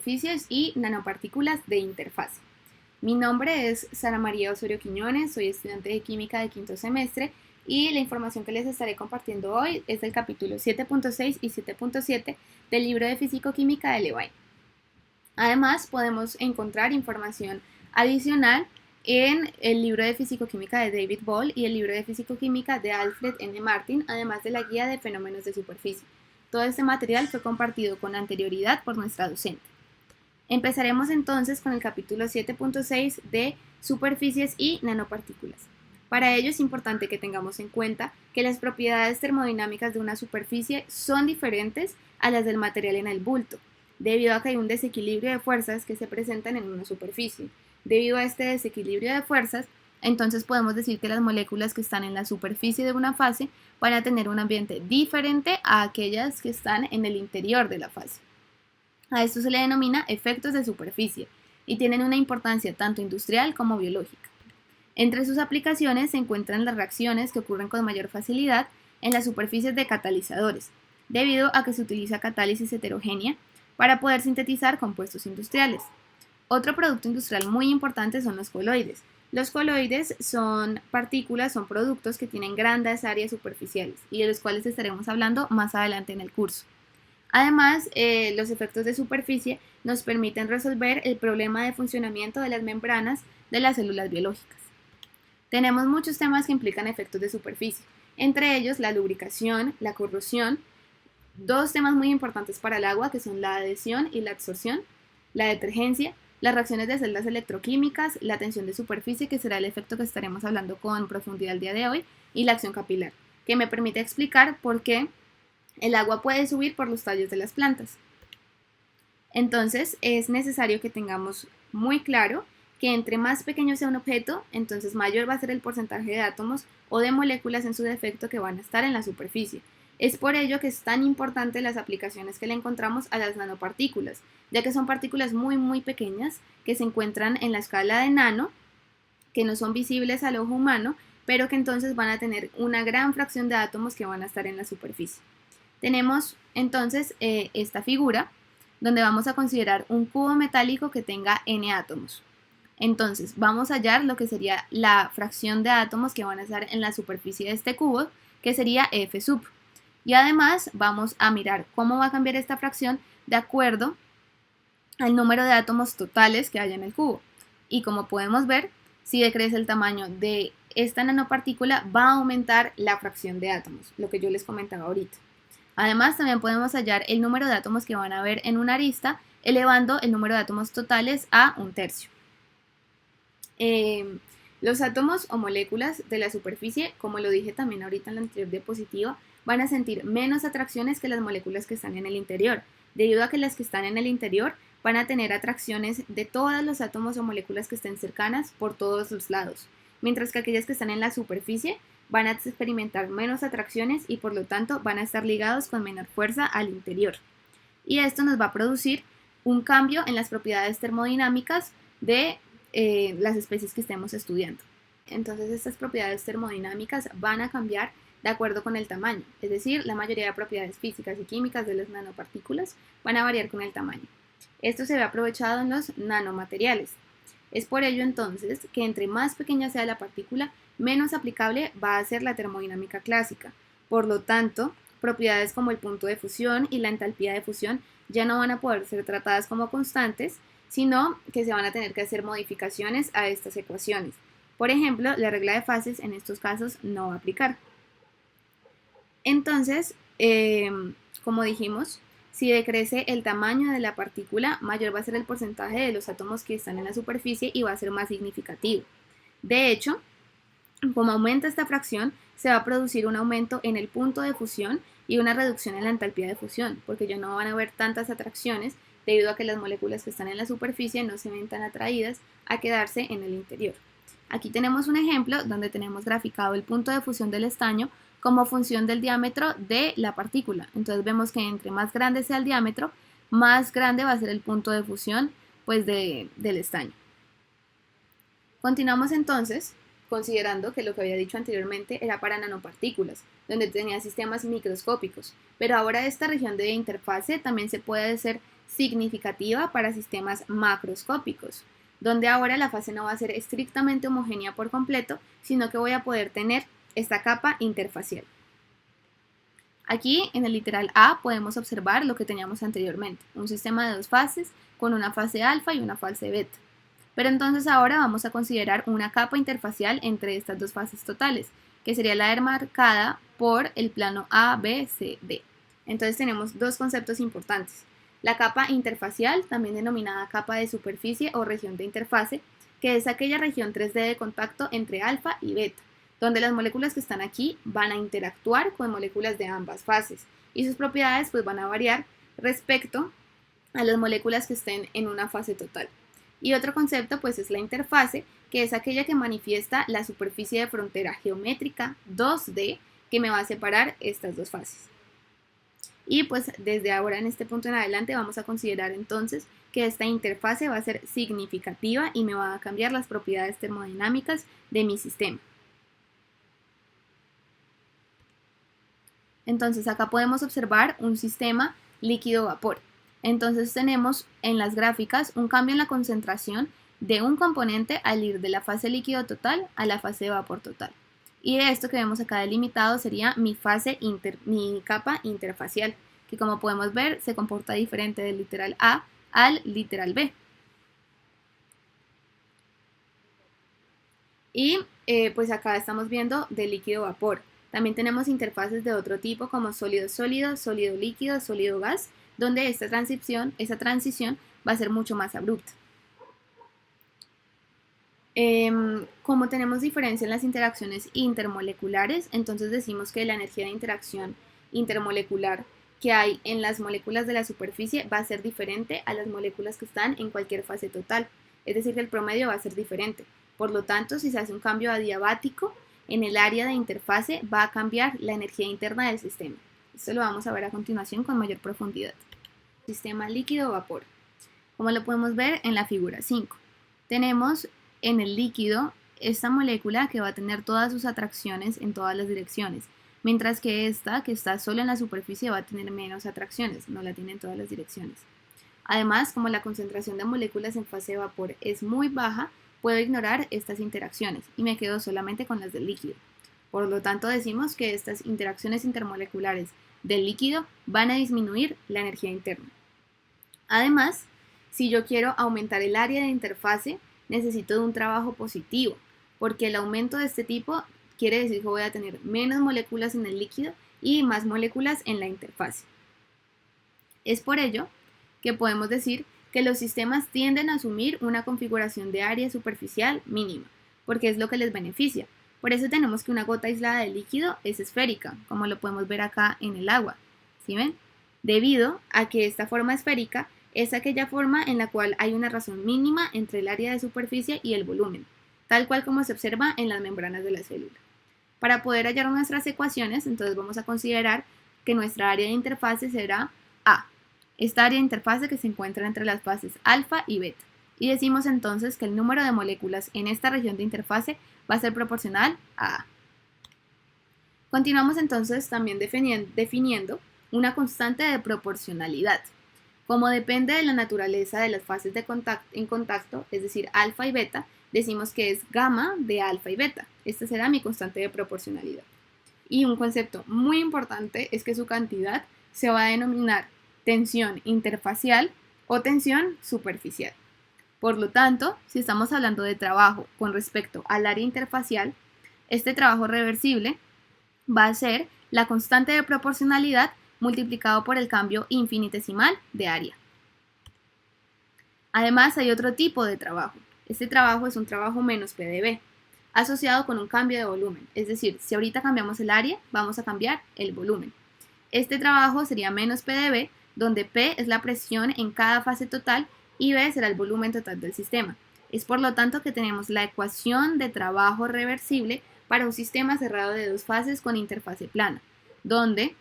superficies y nanopartículas de interfase. Mi nombre es Sara María Osorio Quiñones, soy estudiante de química de quinto semestre y la información que les estaré compartiendo hoy es del capítulo 7.6 y 7.7 del libro de Físico-Química de Levine. Además, podemos encontrar información adicional en el libro de Físico-Química de David Ball y el libro de Físico-Química de Alfred N. Martin, además de la guía de fenómenos de superficie. Todo este material fue compartido con anterioridad por nuestra docente. Empezaremos entonces con el capítulo 7.6 de superficies y nanopartículas. Para ello es importante que tengamos en cuenta que las propiedades termodinámicas de una superficie son diferentes a las del material en el bulto, debido a que hay un desequilibrio de fuerzas que se presentan en una superficie. Debido a este desequilibrio de fuerzas, entonces podemos decir que las moléculas que están en la superficie de una fase van a tener un ambiente diferente a aquellas que están en el interior de la fase. A esto se le denomina efectos de superficie y tienen una importancia tanto industrial como biológica. Entre sus aplicaciones se encuentran las reacciones que ocurren con mayor facilidad en las superficies de catalizadores, debido a que se utiliza catálisis heterogénea para poder sintetizar compuestos industriales. Otro producto industrial muy importante son los coloides. Los coloides son partículas, son productos que tienen grandes áreas superficiales y de los cuales estaremos hablando más adelante en el curso. Además, los efectos de superficie nos permiten resolver el problema de funcionamiento de las membranas de las células biológicas. Tenemos muchos temas que implican efectos de superficie, entre ellos la lubricación, la corrosión, dos temas muy importantes para el agua que son la adhesión y la absorción, la detergencia, las reacciones de celdas electroquímicas, la tensión de superficie, que será el efecto que estaremos hablando con profundidad el día de hoy, y la acción capilar, que me permite explicar por qué el agua puede subir por los tallos de las plantas. Entonces, es necesario que tengamos muy claro que entre más pequeño sea un objeto, entonces mayor va a ser el porcentaje de átomos o de moléculas en su defecto que van a estar en la superficie. Es por ello que es tan importante las aplicaciones que le encontramos a las nanopartículas, ya que son partículas muy pequeñas que se encuentran en la escala de nano, que no son visibles al ojo humano, pero que entonces van a tener una gran fracción de átomos que van a estar en la superficie. Tenemos entonces esta figura donde vamos a considerar un cubo metálico que tenga n átomos. Entonces vamos a hallar lo que sería la fracción de átomos que van a estar en la superficie de este cubo, que sería F sub. Y además vamos a mirar cómo va a cambiar esta fracción de acuerdo al número de átomos totales que haya en el cubo. Y como podemos ver, si decrece el tamaño de esta nanopartícula, va a aumentar la fracción de átomos, lo que yo les comentaba ahorita. Además, también podemos hallar el número de átomos que van a haber en una arista, elevando el número de átomos totales a 1/3. Los átomos o moléculas de la superficie, como lo dije también ahorita en la anterior diapositiva, van a sentir menos atracciones que las moléculas que están en el interior, debido a que las que están en el interior van a tener atracciones de todos los átomos o moléculas que estén cercanas por todos los lados, mientras que aquellas que están en la superficie van a experimentar menos atracciones y por lo tanto van a estar ligados con menor fuerza al interior. Y esto nos va a producir un cambio en las propiedades termodinámicas de las especies que estemos estudiando. Entonces estas propiedades termodinámicas van a cambiar de acuerdo con el tamaño, es decir, la mayoría de propiedades físicas y químicas de las nanopartículas van a variar con el tamaño. Esto se ve aprovechado en los nanomateriales. Es por ello entonces que entre más pequeña sea la partícula, menos aplicable va a ser la termodinámica clásica. Por lo tanto, propiedades como el punto de fusión y la entalpía de fusión ya no van a poder ser tratadas como constantes, sino que se van a tener que hacer modificaciones a estas ecuaciones. Por ejemplo, la regla de fases en estos casos no va a aplicar. Entonces, como dijimos, si decrece el tamaño de la partícula, mayor va a ser el porcentaje de los átomos que están en la superficie y va a ser más significativo. De hecho, como aumenta esta fracción, se va a producir un aumento en el punto de fusión y una reducción en la entalpía de fusión, porque ya no van a haber tantas atracciones debido a que las moléculas que están en la superficie no se ven tan atraídas a quedarse en el interior. Aquí tenemos un ejemplo donde tenemos graficado el punto de fusión del estaño como función del diámetro de la partícula. Entonces vemos que entre más grande sea el diámetro, más grande va a ser el punto de fusión del estaño. Continuamos entonces considerando que lo que había dicho anteriormente era para nanopartículas, donde tenía sistemas microscópicos, pero ahora esta región de interfase también se puede hacer significativa para sistemas macroscópicos, donde ahora la fase no va a ser estrictamente homogénea por completo, sino que voy a poder tener esta capa interfacial. Aquí en el literal A podemos observar lo que teníamos anteriormente, un sistema de dos fases con una fase alfa y una fase beta. Pero entonces ahora vamos a considerar una capa interfacial entre estas dos fases totales, que sería la demarcada por el plano A, B, C, D. Entonces tenemos dos conceptos importantes. La capa interfacial, también denominada capa de superficie o región de interfase, que es aquella región 3D de contacto entre alfa y beta, donde las moléculas que están aquí van a interactuar con moléculas de ambas fases y sus propiedades pues van a variar respecto a las moléculas que estén en una fase total. Y otro concepto pues es la interfase, que es aquella que manifiesta la superficie de frontera geométrica 2D que me va a separar estas dos fases. Y pues desde ahora en este punto en adelante vamos a considerar entonces que esta interfase va a ser significativa y me va a cambiar las propiedades termodinámicas de mi sistema. Entonces acá podemos observar un sistema líquido-vapor. Entonces tenemos en las gráficas un cambio en la concentración de un componente al ir de la fase líquido total a la fase de vapor total. Y de esto que vemos acá delimitado sería mi capa interfacial, que como podemos ver se comporta diferente del literal A al literal B. Y pues acá estamos viendo de líquido-vapor. También tenemos interfaces de otro tipo como sólido-sólido, sólido-líquido, sólido-gas, donde esa transición va a ser mucho más abrupta. Como tenemos diferencia en las interacciones intermoleculares, entonces decimos que la energía de interacción intermolecular que hay en las moléculas de la superficie va a ser diferente a las moléculas que están en cualquier fase total, es decir que el promedio va a ser diferente. Por lo tanto, si se hace un cambio adiabático en el área de interfase, va a cambiar la energía interna del sistema. Esto lo vamos a ver a continuación con mayor profundidad. Sistema líquido-vapor. Como lo podemos ver en la figura 5. Tenemos en el líquido esta molécula que va a tener todas sus atracciones en todas las direcciones, mientras que esta, que está solo en la superficie, va a tener menos atracciones, no la tiene en todas las direcciones. Además, como la concentración de moléculas en fase de vapor es muy baja, puedo ignorar estas interacciones y me quedo solamente con las del líquido. Por lo tanto, decimos que estas interacciones intermoleculares del líquido van a disminuir la energía interna. Además, si yo quiero aumentar el área de interfase, necesito de un trabajo positivo, porque el aumento de este tipo quiere decir que voy a tener menos moléculas en el líquido y más moléculas en la interfase. Es por ello que podemos decir que los sistemas tienden a asumir una configuración de área superficial mínima, porque es lo que les beneficia. Por eso tenemos que una gota aislada de líquido es esférica, como lo podemos ver acá en el agua. ¿Sí ven? Debido a que esta forma esférica es aquella forma en la cual hay una razón mínima entre el área de superficie y el volumen, tal cual como se observa en las membranas de la célula. Para poder hallar nuestras ecuaciones, entonces vamos a considerar que nuestra área de interfase será A, esta área de interfase que se encuentra entre las fases alfa y beta. Y decimos entonces que el número de moléculas en esta región de interfase va a ser proporcional a A. Continuamos entonces también definiendo una constante de proporcionalidad. Como depende de la naturaleza de las fases en contacto, es decir, alfa y beta, decimos que es gamma de alfa y beta. Esta será mi constante de proporcionalidad. Y un concepto muy importante es que su cantidad se va a denominar tensión interfacial o tensión superficial. Por lo tanto, si estamos hablando de trabajo con respecto al área interfacial, este trabajo reversible va a ser la constante de proporcionalidad multiplicado por el cambio infinitesimal de área. Además, hay otro tipo de trabajo. Este trabajo es un trabajo menos PdV, asociado con un cambio de volumen. Es decir, si ahorita cambiamos el área, vamos a cambiar el volumen. Este trabajo sería menos PdV, donde P es la presión en cada fase total y V será el volumen total del sistema. Es por lo tanto que tenemos la ecuación de trabajo reversible para un sistema cerrado de dos fases con interfase plana, donde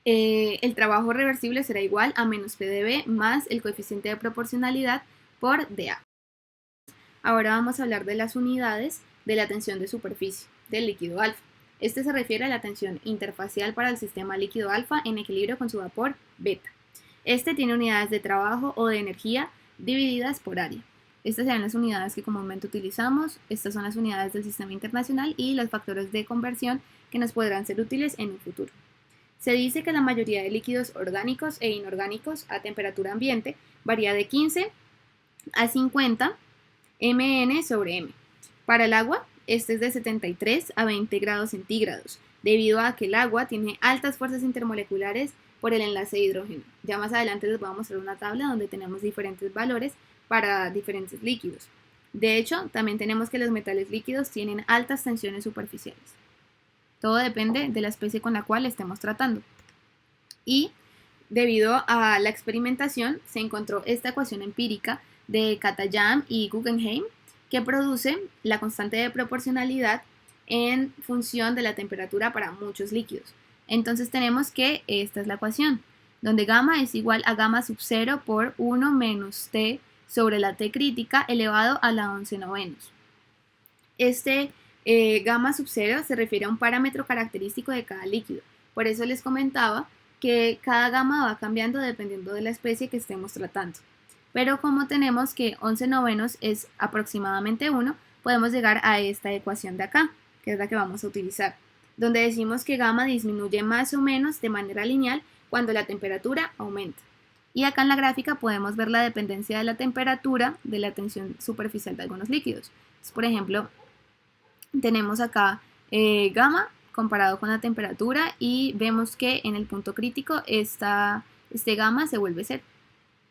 el trabajo reversible será igual a menos PdV más el coeficiente de proporcionalidad por dA. Ahora vamos a hablar de las unidades de la tensión de superficie del líquido alfa. Este se refiere a la tensión interfacial para el sistema líquido alfa en equilibrio con su vapor beta. Este tiene unidades de trabajo o de energía divididas por área. Estas serán las unidades que comúnmente utilizamos. Estas son las unidades del sistema internacional y los factores de conversión que nos podrán ser útiles en un futuro. Se dice que la mayoría de líquidos orgánicos e inorgánicos a temperatura ambiente varía de 15 a 50 mN sobre M. Para el agua, este es de 73 a 20 grados centígrados, debido a que el agua tiene altas fuerzas intermoleculares por el enlace de hidrógeno. Ya más adelante les voy a mostrar una tabla donde tenemos diferentes valores para diferentes líquidos. De hecho, también tenemos que los metales líquidos tienen altas tensiones superficiales. Todo depende de la especie con la cual estemos tratando. Y debido a la experimentación, se encontró esta ecuación empírica de Katayama y Guggenheim que produce la constante de proporcionalidad en función de la temperatura para muchos líquidos. Entonces tenemos que esta es la ecuación, donde gamma es igual a gamma sub 0 por 1 menos T sobre la T crítica elevado a la 11 novenos. Gamma sub 0 se refiere a un parámetro característico de cada líquido. Por eso les comentaba que cada gamma va cambiando dependiendo de la especie que estemos tratando. Pero como tenemos que 11 novenos es aproximadamente 1, podemos llegar a esta ecuación de acá, que es la que vamos a utilizar, donde decimos que gamma disminuye más o menos de manera lineal cuando la temperatura aumenta. Y acá en la gráfica podemos ver la dependencia de la temperatura de la tensión superficial de algunos líquidos. Entonces, por ejemplo, tenemos acá gamma comparado con la temperatura y vemos que en el punto crítico este gamma se vuelve cero.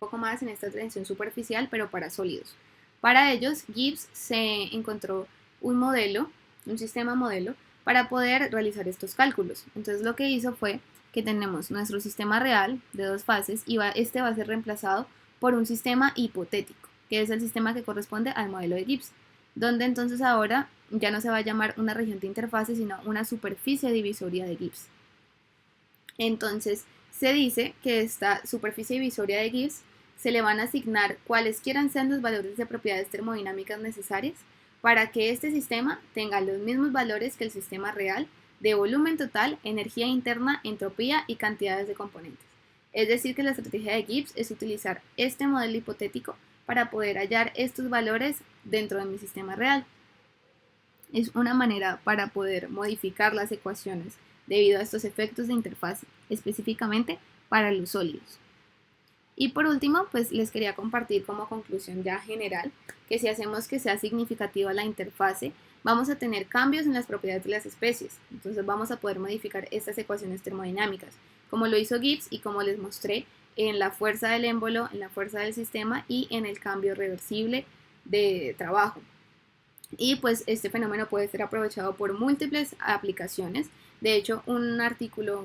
Un poco más en esta tensión superficial, pero para sólidos. Para ellos, Gibbs se encontró un sistema modelo, para poder realizar estos cálculos. Entonces lo que hizo fue que tenemos nuestro sistema real de dos fases y este va a ser reemplazado por un sistema hipotético, que es el sistema que corresponde al modelo de Gibbs, donde entonces ahora ya no se va a llamar una región de interfase, sino una superficie divisoria de Gibbs. Entonces se dice que esta superficie divisoria de Gibbs se le van a asignar cualesquiera sean los valores de propiedades termodinámicas necesarias para que este sistema tenga los mismos valores que el sistema real de volumen total, energía interna, entropía y cantidades de componentes. Es decir, que la estrategia de Gibbs es utilizar este modelo hipotético para poder hallar estos valores dentro de mi sistema real. Es una manera para poder modificar las ecuaciones debido a estos efectos de interfase, específicamente para los sólidos. Y por último, pues les quería compartir como conclusión ya general que si hacemos que sea significativa la interfase, vamos a tener cambios en las propiedades de las especies. Entonces vamos a poder modificar estas ecuaciones termodinámicas, como lo hizo Gibbs y como les mostré en la fuerza del émbolo, en la fuerza del sistema y en el cambio reversible de trabajo. Y pues este fenómeno puede ser aprovechado por múltiples aplicaciones. De hecho, un artículo,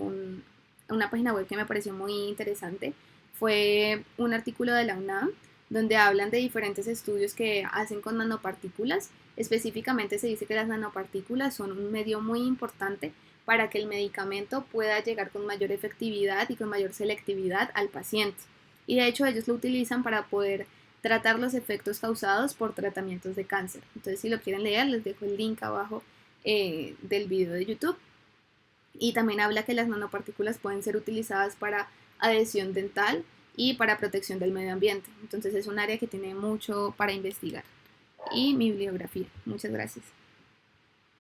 una página web que me pareció muy interesante fue un artículo de la UNAM donde hablan de diferentes estudios que hacen con nanopartículas. Específicamente se dice que las nanopartículas son un medio muy importante para que el medicamento pueda llegar con mayor efectividad y con mayor selectividad al paciente. Y de hecho ellos lo utilizan para poder tratar los efectos causados por tratamientos de cáncer. Entonces si lo quieren leer les dejo el link abajo del video de YouTube. Y también habla que las nanopartículas pueden ser utilizadas para adhesión dental y para protección del medio ambiente. Entonces es un área que tiene mucho para investigar. Y mi bibliografía. Muchas gracias.